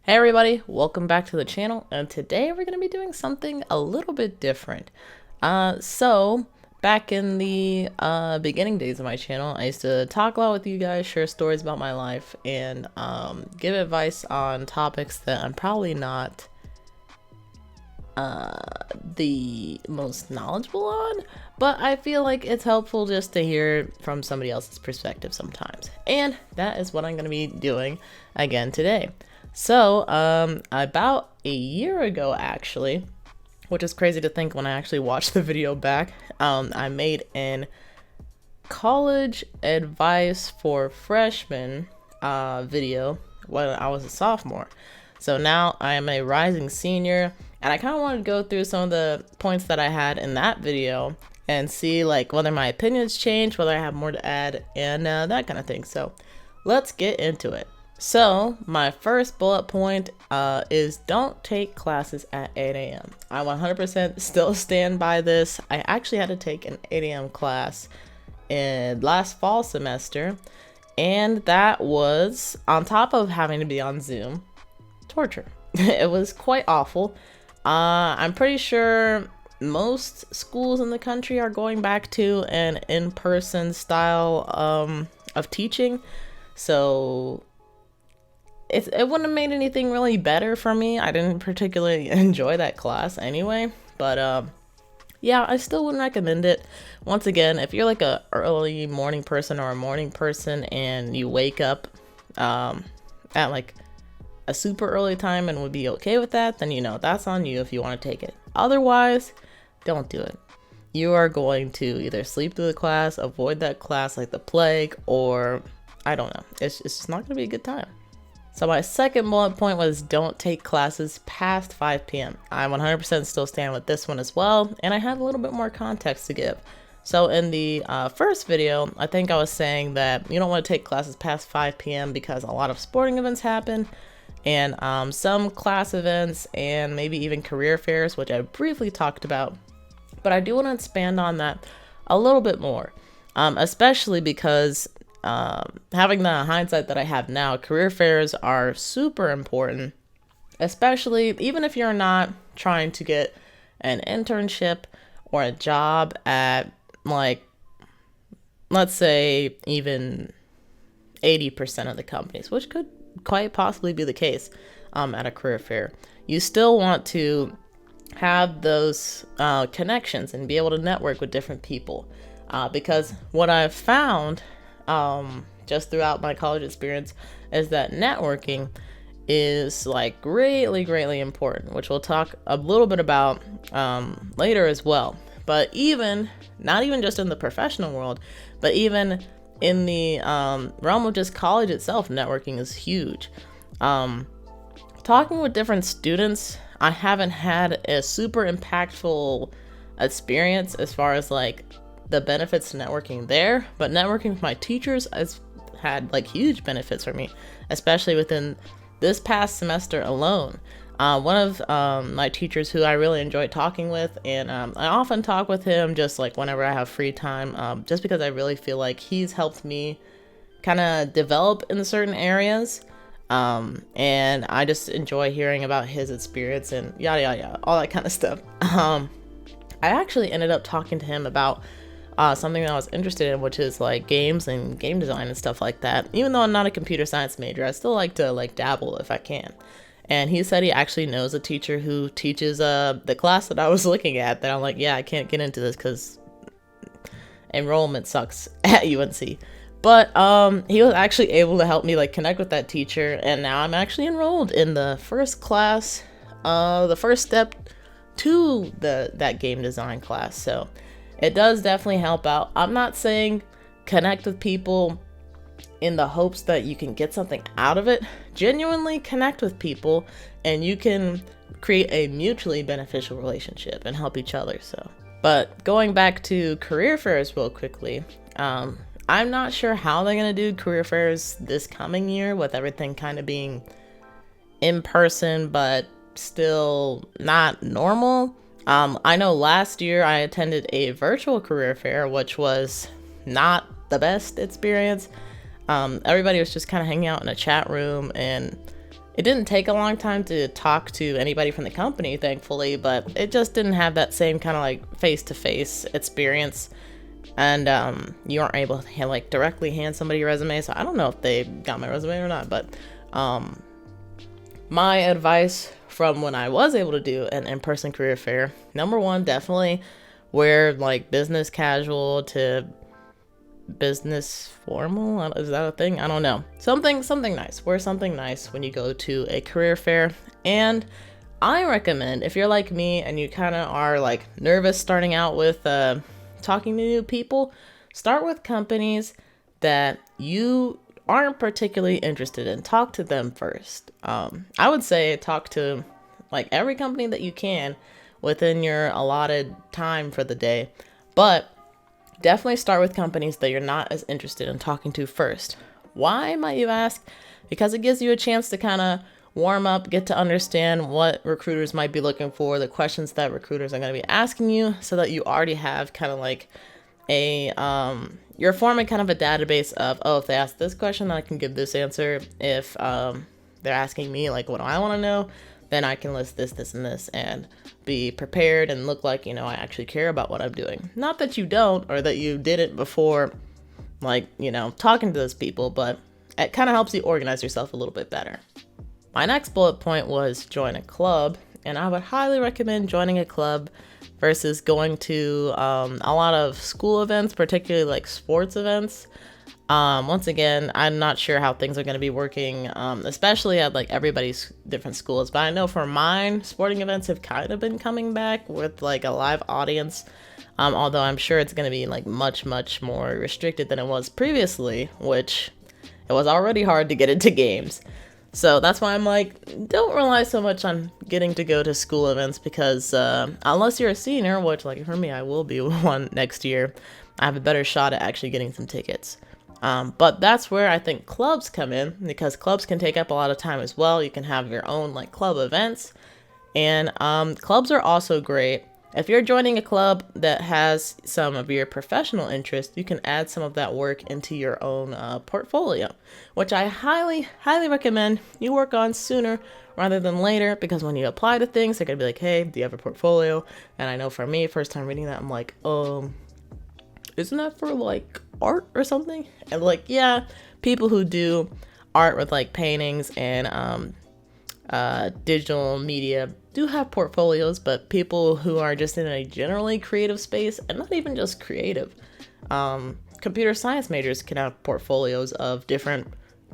Hey everybody, welcome back to the channel, and today we're going to be doing something a little bit different. So back in the beginning days of my channel, I used to talk a lot with you guys, share stories about my life, and give advice on topics that I'm probably not the most knowledgeable on, but I feel like it's helpful just to hear from somebody else's perspective sometimes. And that is what I'm going to be doing again today. So, about a year ago, actually, which is crazy to think when I actually watched the video back, I made an college advice for freshmen video when I was a sophomore. So now I am a rising senior, and I kind of wanted to go through some of the points that I had in that video and see like whether my opinions change, whether I have more to add, and that kind of thing. So let's get into it. So my first bullet point is don't take classes at 8 a.m. I 100% still stand by this. I actually had to take an 8 a.m. class in last fall semester, and that was on top of having to be on Zoom. Torture. It was quite awful. I'm pretty sure most schools in the country are going back to an in-person style of teaching, so it wouldn't have made anything really better for me. I didn't particularly enjoy that class anyway, but yeah, I still wouldn't recommend it. Once again, if you're like a early morning person or a morning person and you wake up at like a super early time and would be okay with that, then that's on you if you want to take it. Otherwise, don't do it. You are going to either sleep through the class, avoid that class like the plague, or I don't know. It's just not going to be a good time. So my second bullet point was don't take classes past 5 p.m. I 100% still stand with this one as well, and I have a little bit more context to give. So in the first video, I think I was saying that you don't want to take classes past 5 p.m. because a lot of sporting events happen, and some class events, and maybe even career fairs, which I briefly talked about. But I do want to expand on that a little bit more, especially because having the hindsight that I have now, career fairs are super important, especially even if you're not trying to get an internship or a job at, like, let's say even 80% of the companies, which could quite possibly be the case at a career fair. You still want to have those connections and be able to network with different people, because what I've found just throughout my college experience is that networking is like greatly important, which we'll talk a little bit about later as well. But even not even just in the professional world, but even in the realm of just college itself, networking is huge. Talking with different students, I haven't had a super impactful experience as far as like the benefits to networking there, but networking with my teachers has had like huge benefits for me, especially within this past semester alone. One of my teachers who I really enjoy talking with, and I often talk with him just like whenever I have free time, just because I really feel like he's helped me kind of develop in certain areas, and I just enjoy hearing about his experience and yada yada yada, all that kind of stuff. I actually ended up talking to him about something that I was interested in, which is like games and game design and stuff like that. Even though I'm not a computer science major, I still like to like dabble if I can. And he said he actually knows a teacher who teaches the class that I was looking at, that I'm like, yeah, I can't get into this because enrollment sucks at UNC. But he was actually able to help me like connect with that teacher, and now I'm actually enrolled in the first class, the first step to that game design class. So it does definitely help out. I'm not saying connect with people in the hopes that you can get something out of it. Genuinely connect with people and you can create a mutually beneficial relationship and help each other. So, but going back to career fairs real quickly, I'm not sure how they're going to do career fairs this coming year with everything kind of being in person, but still not normal. I know last year I attended a virtual career fair, which was not the best experience. Everybody was just kind of hanging out in a chat room, and It didn't take a long time to talk to anybody from the company, thankfully, but it just didn't have that same kind of like face-to-face experience. And you aren't able to like directly hand somebody your resume, so I don't know if they got my resume or not. But my advice from when I was able to do an in-person career fair, number one, definitely wear like business casual to business formal. Is that a thing? I don't know. Something nice. Wear something nice when you go to a career fair. And I recommend, if you're like me and you kind of are like nervous starting out with talking to new people, start with companies that you aren't particularly interested in. Talk to them first. I would say talk to like every company that you can within your allotted time for the day, but definitely start with companies that you're not as interested in talking to first. Why, might you ask? Because it gives you a chance to kind of warm up, get to understand what recruiters might be looking for, the questions that recruiters are going to be asking you, so that you already have kind of like a, you're forming kind of a database of, oh, if they ask this question, I can give this answer. If they're asking me, like, what do I want to know? Then I can list this, and this, and be prepared and look like, you know, I actually care about what I'm doing. Not that you don't, or that you didn't before, like, you know, talking to those people, but it kind of helps you organize yourself a little bit better. My next bullet point was join a club, and I would highly recommend joining a club versus going to a lot of school events, particularly like sports events. Once again, I'm not sure how things are going to be working, especially at like everybody's different schools. But I know for mine, sporting events have kind of been coming back with like a live audience. Although I'm sure it's going to be like much more restricted than it was previously, which it was already hard to get into games. So that's why I'm like, don't rely so much on getting to go to school events, because unless you're a senior, which like for me, I will be one next year, I have a better shot at actually getting some tickets. But that's where I think clubs come in, because clubs can take up a lot of time as well. You can have your own like club events, and clubs are also great. If you're joining a club that has some of your professional interests, you can add some of that work into your own portfolio, which I highly recommend you work on sooner rather than later, because when you apply to things, they're gonna be like, hey, do you have a portfolio? And I know for me, first time reading that, I'm like, isn't that for like art or something? And like, yeah, people who do art with like paintings and digital media do have portfolios, but people who are just in a generally creative space, and not even just creative, computer science majors can have portfolios of different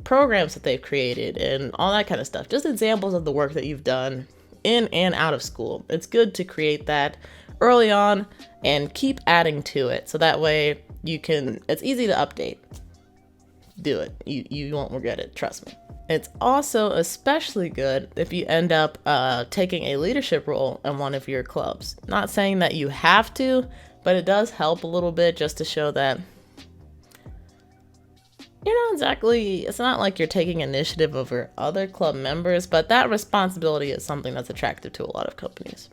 programs that they've created and all that kind of stuff. Just examples of the work that you've done in and out of school. It's good to create that early on and keep adding to it, so that way it's easy to update. Do it. You won't regret it, trust me. It's also especially good if you end up taking a leadership role in one of your clubs. Not saying that you have to, but it does help a little bit, just to show that it's not like you're taking initiative over other club members, but that responsibility is something that's attractive to a lot of companies.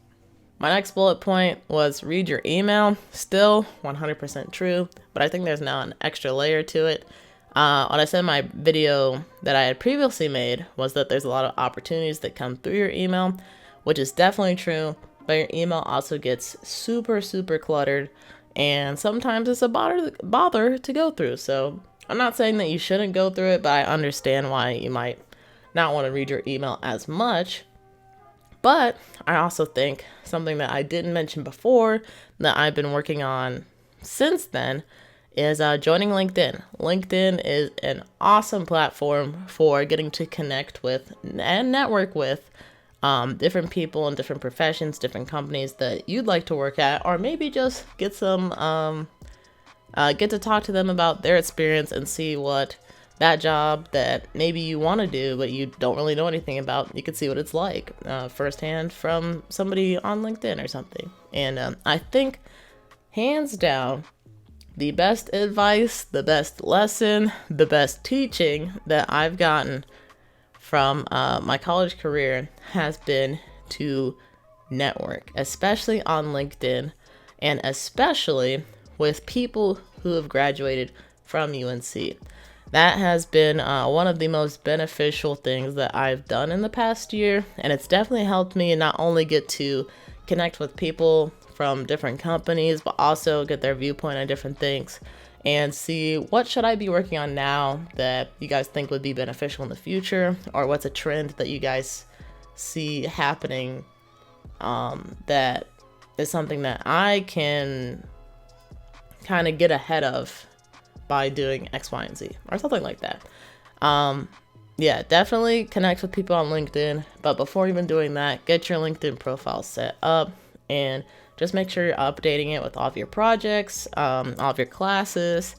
My next bullet point was read your email. Still 100% true, but I think there's now an extra layer to it. What I said in my video that I had previously made was that there's a lot of opportunities that come through your email, which is definitely true, but your email also gets super cluttered, and sometimes it's a bother to go through. So I'm not saying that you shouldn't go through it, but I understand why you might not want to read your email as much. But I also think something that I didn't mention before that I've been working on since then is joining LinkedIn. LinkedIn is an awesome platform for getting to connect with and network with different people in different professions, different companies that you'd like to work at, or maybe just get to talk to them about their experience and see what that job that maybe you want to do but you don't really know anything about, you could see what it's like firsthand from somebody on LinkedIn or something. And I think hands down, the best advice, the best lesson, the best teaching that I've gotten from my college career has been to network, especially on LinkedIn, and especially with people who have graduated from UNC. That has been one of the most beneficial things that I've done in the past year, and it's definitely helped me not only get to connect with people from different companies, but also get their viewpoint on different things and see what should I be working on now that you guys think would be beneficial in the future, or what's a trend that you guys see happening that is something that I can kind of get ahead of by doing X, Y, and Z, or something like that. Yeah, definitely connect with people on LinkedIn, but before even doing that, get your LinkedIn profile set up and just make sure you're updating it with all of your projects, all of your classes,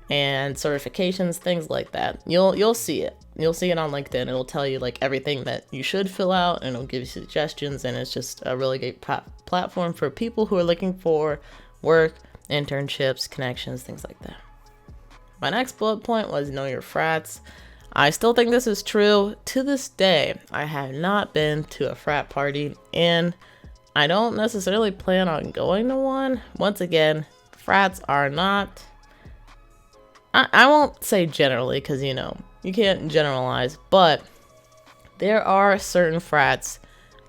and certifications, things like that. You'll see it. You'll see it on LinkedIn. It'll tell you like everything that you should fill out, and it'll give you suggestions. And it's just a really great platform for people who are looking for work, internships, connections, things like that. My next bullet point was know your frats. I still think this is true. To this day, I have not been to a frat party, and I don't necessarily plan on going to one. Once again, frats are not... I won't say generally, because, you know, you can't generalize, but there are certain frats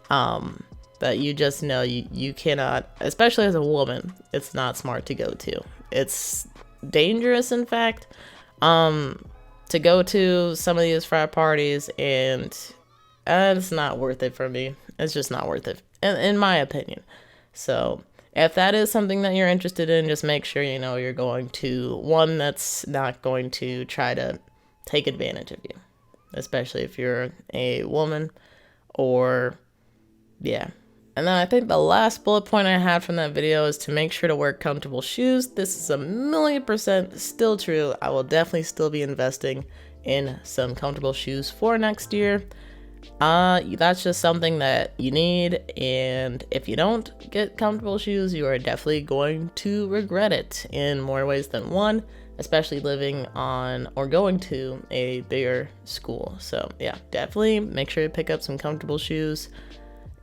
that you just know you cannot, especially as a woman, it's not smart to go to. It's dangerous, in fact, to go to some of these frat parties, and it's not worth it for me. It's just not worth it, in my opinion. So if that is something that you're interested in, just make sure you know you're going to one that's not going to try to take advantage of you, especially if you're a woman, or yeah. And then I think the last bullet point I had from that video is to make sure to wear comfortable shoes. This is 1,000,000% still true. I will definitely still be investing in some comfortable shoes for next year. That's just something that you need, and if you don't get comfortable shoes, you are definitely going to regret it in more ways than one, especially living on or going to a bigger school. So yeah, definitely make sure you pick up some comfortable shoes.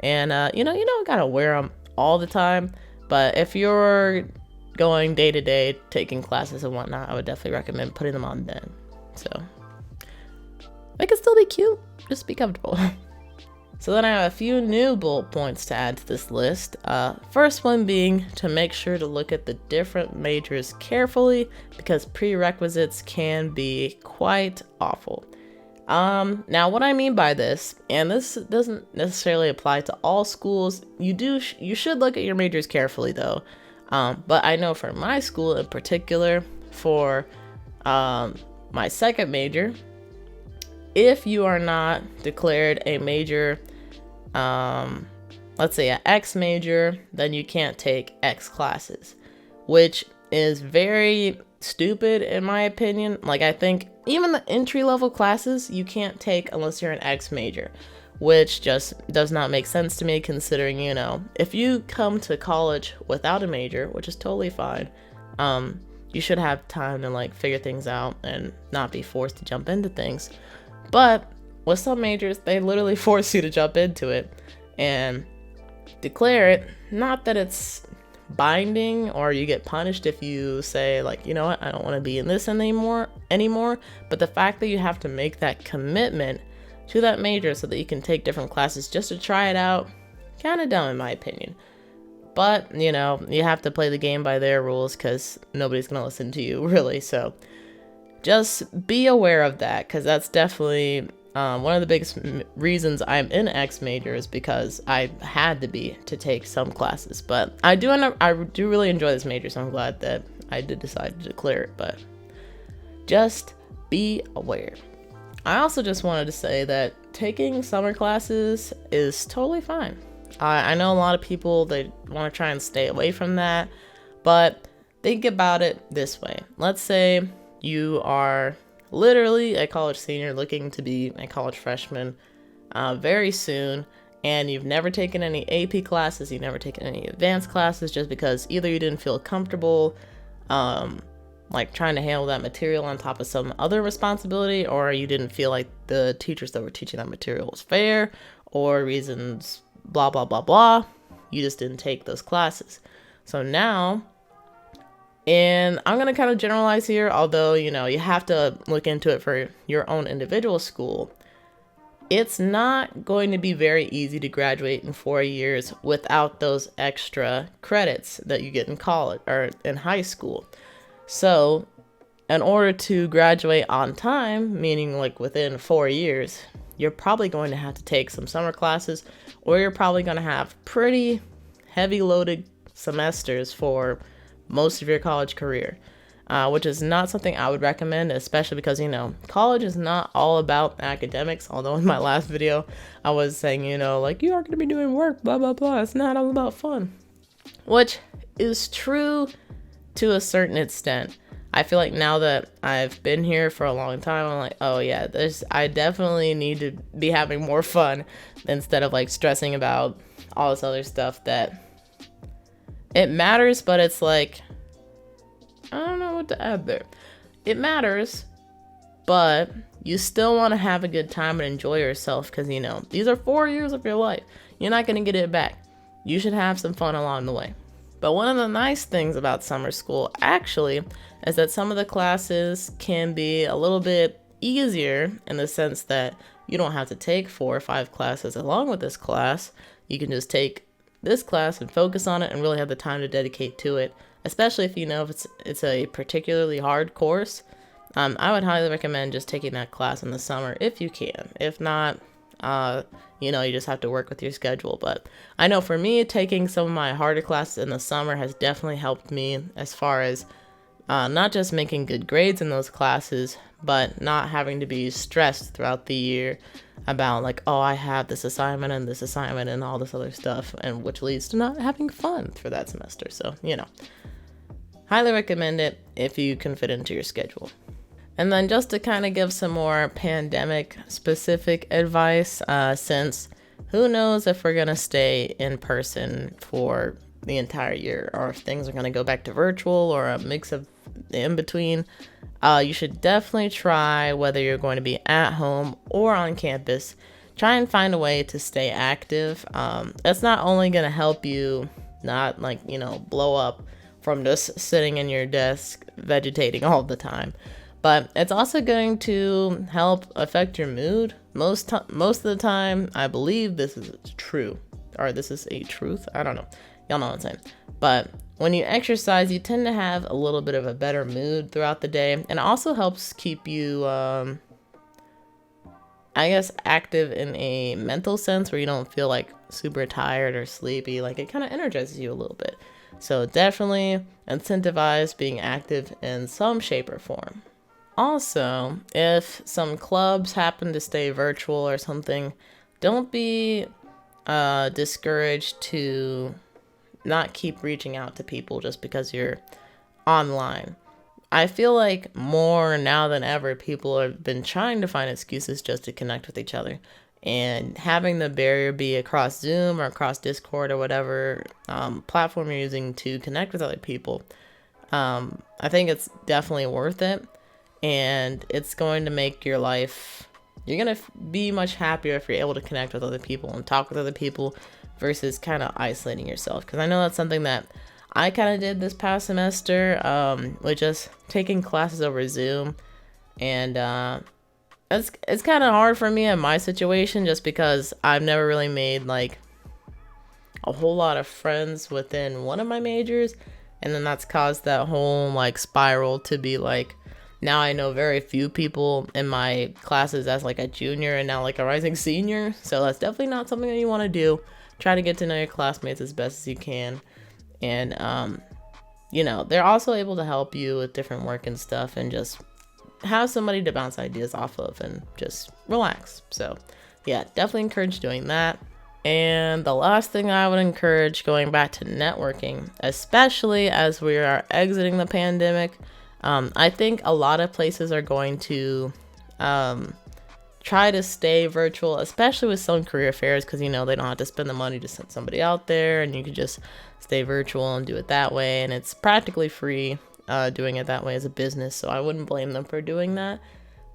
And you don't gotta wear them all the time, but if you're going day to day, taking classes and whatnot, I would definitely recommend putting them on then. So they can still be cute, just be comfortable. So then I have a few new bullet points to add to this list. First one being to make sure to look at the different majors carefully, because prerequisites can be quite awful. Now what I mean by this, and this doesn't necessarily apply to all schools, you should look at your majors carefully though. But I know for my school in particular, for my second major, if you are not declared a major, let's say an X major, then you can't take X classes, which is very stupid in my opinion. Like, I think even the entry-level classes you can't take unless you're an X major, which just does not make sense to me, considering, you know, if you come to college without a major, which is totally fine, you should have time to like figure things out and not be forced to jump into things. But with some majors, they literally force you to jump into it and declare it. Not that it's binding or you get punished if you say like, you know what, I don't want to be in this anymore, but the fact that you have to make that commitment to that major so that you can take different classes just to try it out, kind of dumb in my opinion. But, you know, you have to play the game by their rules because nobody's going to listen to you, really. So just be aware of that, because that's definitely one of the biggest reasons I'm in X major is because I had to take some classes. But I do really enjoy this major, so I'm glad that I did decide to declare it. But just be aware. I also just wanted to say that taking summer classes is totally fine. I know a lot of people, they want to try and stay away from that, but think about it this way. Let's say you are literally a college senior looking to be a college freshman very soon, and you've never taken any AP classes, you've never taken any advanced classes just because either you didn't feel comfortable like trying to handle that material on top of some other responsibility, or you didn't feel like the teachers that were teaching that material was fair, or reasons blah blah blah blah, you just didn't take those classes. So now And I'm going to kind of generalize here, although, you know, you have to look into it for your own individual school. It's not going to be very easy to graduate in 4 years without those extra credits that you get in college or in high school. So, in order to graduate on time, meaning like within 4 years, you're probably going to have to take some summer classes, or you're probably going to have pretty heavy loaded semesters for most of your college career, which is not something I would recommend, especially because, you know, college is not all about academics. Although in my last video, I was saying, you know, like, you are going to be doing work, blah, blah, blah. It's not all about fun, which is true to a certain extent. I feel like now that I've been here for a long time, I'm like, oh yeah, I definitely need to be having more fun instead of like stressing about all this other stuff that it matters, but it's like, I don't know what to add there. It matters, but you still want to have a good time and enjoy yourself because, you know, these are 4 years of your life. You're not going to get it back. You should have some fun along the way. But one of the nice things about summer school, actually, is that some of the classes can be a little bit easier in the sense that you don't have to take 4 or 5 classes along with this class. You can just take this class and focus on it and really have the time to dedicate to it, especially if you know if it's a particularly hard course. I would highly recommend just taking that class in the summer if you can. If not, you know, you just have to work with your schedule. But I know for me, taking some of my harder classes in the summer has definitely helped me as far as not just making good grades in those classes, but not having to be stressed throughout the year about like, oh, I have this assignment and all this other stuff, and which leads to not having fun for that semester. So, you know, highly recommend it if you can fit into your schedule. And then just to kind of give some more pandemic specific advice, since who knows if we're going to stay in person for the entire year or if things are going to go back to virtual or a mix of in between, you should definitely try, whether you're going to be at home or on campus, try and find a way to stay active. That's not only going to help you not like, you know, blow up from just sitting in your desk vegetating all the time, but it's also going to help affect your mood. Most of the time, I believe this is true, or this is a truth. I don't know. Y'all know what I'm saying. But when you exercise, you tend to have a little bit of a better mood throughout the day, and it also helps keep you, I guess, active in a mental sense where you don't feel like super tired or sleepy. Like, it kind of energizes you a little bit. So definitely incentivize being active in some shape or form. Also, if some clubs happen to stay virtual or something, don't be discouraged to not keep reaching out to people just because you're online. I feel like more now than ever, people have been trying to find excuses just to connect with each other. And having the barrier be across Zoom or across Discord or whatever platform you're using to connect with other people, I think it's definitely worth it. And it's going to make your life, you're going to be much happier if you're able to connect with other people and talk with other people versus kind of isolating yourself. Because I know that's something that I kind of did this past semester, with just taking classes over Zoom. And it's kind of hard for me in my situation just because I've never really made like a whole lot of friends within one of my majors. And then that's caused that whole like spiral to be like, now I know very few people in my classes as like a junior and now like a rising senior. So that's definitely not something that you want to do. Try to get to know your classmates as best as you can. And, you know, they're also able to help you with different work and stuff and just have somebody to bounce ideas off of and just relax. So yeah, definitely encourage doing that. And the last thing I would encourage, going back to networking, especially as we are exiting the pandemic, I think a lot of places are going to try to stay virtual, especially with some career fairs, because, you know, they don't have to spend the money to send somebody out there, and you can just stay virtual and do it that way. And it's practically free doing it that way as a business, so I wouldn't blame them for doing that.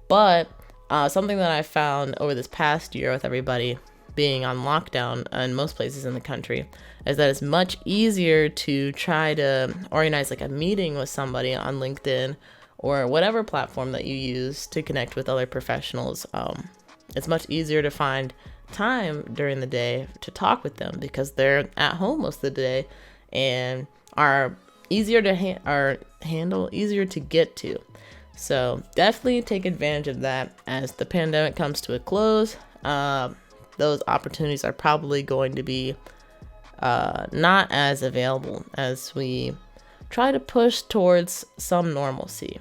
But something that I found over this past year with everybody being on lockdown in most places in the country is that it's much easier to try to organize like a meeting with somebody on LinkedIn or whatever platform that you use to connect with other professionals. It's much easier to find time during the day to talk with them because they're at home most of the day and are easier to handle, easier to get to. So definitely take advantage of that as the pandemic comes to a close. Those opportunities are probably going to be not as available as we try to push towards some normalcy.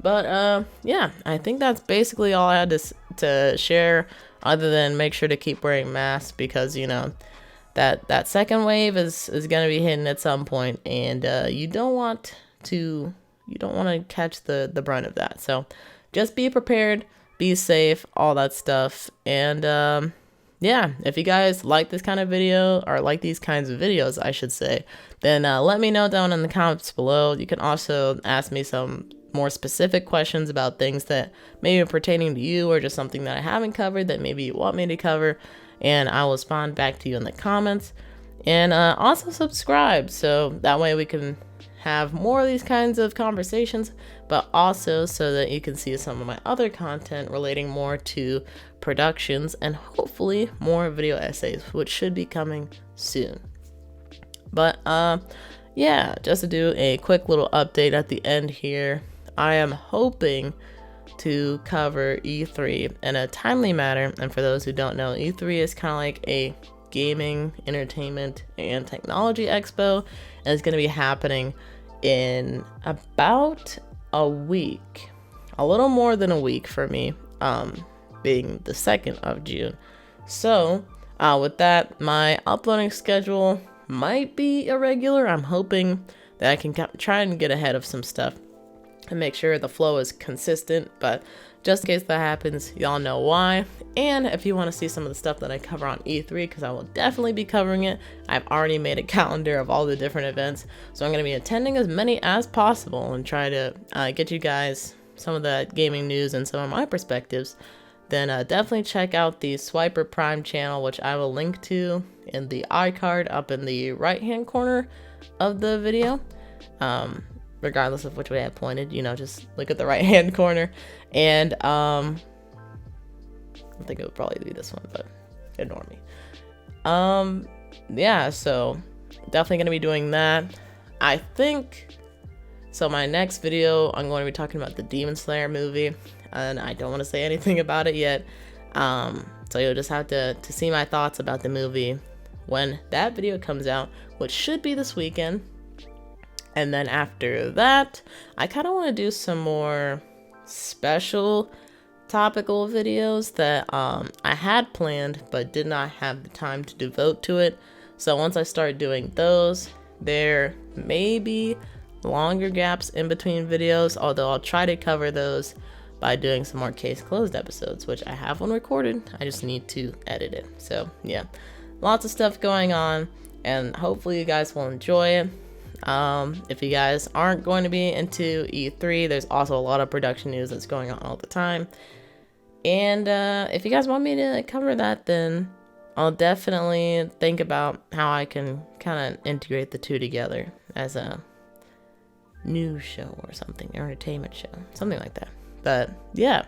But yeah, I think that's basically all I had to share, other than make sure to keep wearing masks because, you know, that second wave is going to be hitting at some point, and you don't want to catch the brunt of that. So just be prepared, be safe, all that stuff. And yeah, if you guys like this kind of video, or like these kinds of videos, I should say, then let me know down in the comments below. You can also ask me some more specific questions about things that maybe are pertaining to you, or just something that I haven't covered that maybe you want me to cover, and I will respond back to you in the comments. And also subscribe, so that way we can have more of these kinds of conversations, but also so that you can see some of my other content relating more to productions and hopefully more video essays, which should be coming soon. But yeah, just to do a quick little update at the end here, I am hoping to cover E3 in a timely manner. And for those who don't know, E3 is kind of like a gaming, entertainment, and technology expo, and it's going to be happening in about a week, a little more than a week for me, being the 2nd of June. So with that, my uploading schedule might be irregular. I'm hoping that I can try and get ahead of some stuff and make sure the flow is consistent, but just in case that happens, y'all know why. And if you want to see some of the stuff that I cover on E3, because I will definitely be covering it, I've already made a calendar of all the different events, so I'm going to be attending as many as possible and try to get you guys some of the gaming news and some of my perspectives. Then definitely check out the Swiper Prime channel, which I will link to in the iCard up in the right hand corner of the video. Regardless of which way I pointed, you know, just look at the right hand corner. And I think it would probably be this one, but ignore me. Yeah, so definitely gonna be doing that. I think so. My next video, I'm going to be talking about the Demon Slayer movie, and I don't want to say anything about it yet. So you'll just have to see my thoughts about the movie when that video comes out, which should be this weekend. And then after that, I kind of want to do some more special topical videos that I had planned but did not have the time to devote to it. So once I start doing those, there may be longer gaps in between videos, although I'll try to cover those by doing some more Case Closed episodes, which I have one recorded. I just need to edit it. So yeah, lots of stuff going on, and hopefully you guys will enjoy it. If you guys aren't going to be into E3, there's also a lot of production news that's going on all the time. And if you guys want me to cover that, then I'll definitely think about how I can kind of integrate the two together as a news show or something, entertainment show, something like that. But yeah,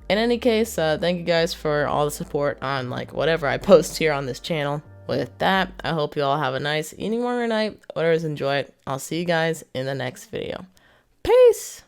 in any case, thank you guys for all the support on like whatever I post here on this channel. With that, I hope you all have a nice evening, morning, or night. Whatever's, enjoy it. I'll see you guys in the next video. Peace!